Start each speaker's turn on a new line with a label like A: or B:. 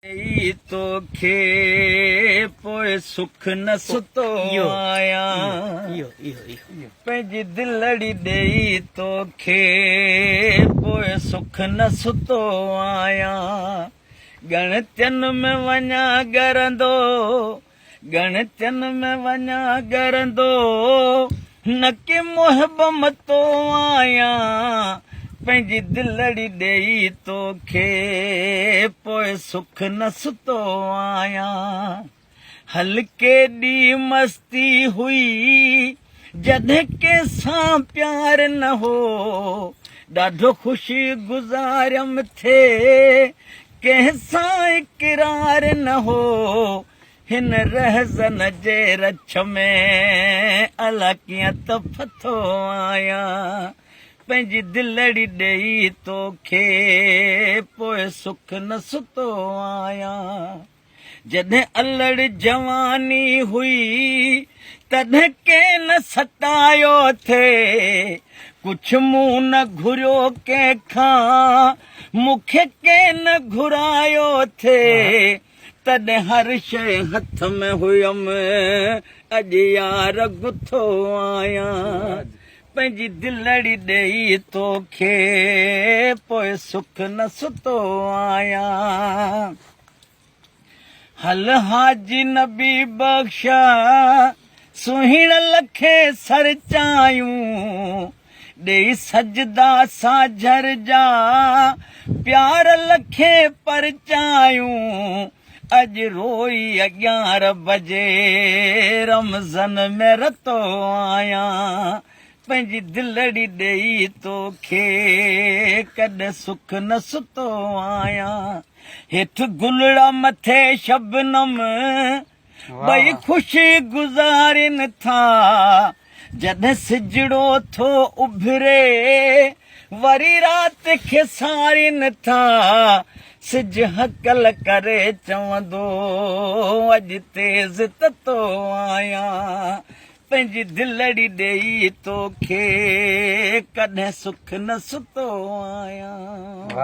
A: तोखे पोइ सुख न सुतो आहियां पंहिंजी दिलड़ी ॾेई तोखे पोइ सुख न सुतो आहियां गणतियुनि में वञा गरंदो गणतियुनि में वञा गरंदो न कि मोहबमतो आहियां पंहिंजी दिलड़ी ॾेई तोखे पोइ सुख न सुतो आहियां हल्के ॾींहुं मस्ती हुई जॾहिं कंहिंसां प्यार न हो ॾाढो ख़ुशी गुज़ारियमि थिए कंहिंसां इक़रार न हो हिन रहज़न जे रछ में अला कीअं त फथो आहियां पंहिंजी दिलड़ी ॾेई तोखे पोइ सुख न सुतो आहियां जॾहिं अलड़ जवानी हुई तॾहिं कंहिं न सतायो थिए कुझु मूं न घुरियो कंहिंखां मूंखे कंहिं न घुरायो थिए तॾहिं हर शइ हथ में हुयमि अॼु यार गुथो आहियां पंहिंजी दिलड़ी ॾेई तोखे पोइ सुख न सुतो आहियां हल हाजी नबी बख़्शा सुहिण लखे सरचायूं ॾेई सजदा साझर जा प्यार लखे परचायूं अॼु रोई 11 बजे रमज़न में रतो आहियां पंहिंजी दिलड़ी ॾेई तोखे कॾहिं सुख न सुतो आहियां हेठि गुलड़ा मथे शबनम ॿई ख़ुशी गुज़ारिन था जॾहिं सिजड़ो थो उभिरे वरी राति खे सारिन था सिज हकल करे चवंदो अॼु तेज़ ततो आहियां पंहिंजी दिलड़ी ॾेई तोखे कॾहिं सुख न सुतो आहियां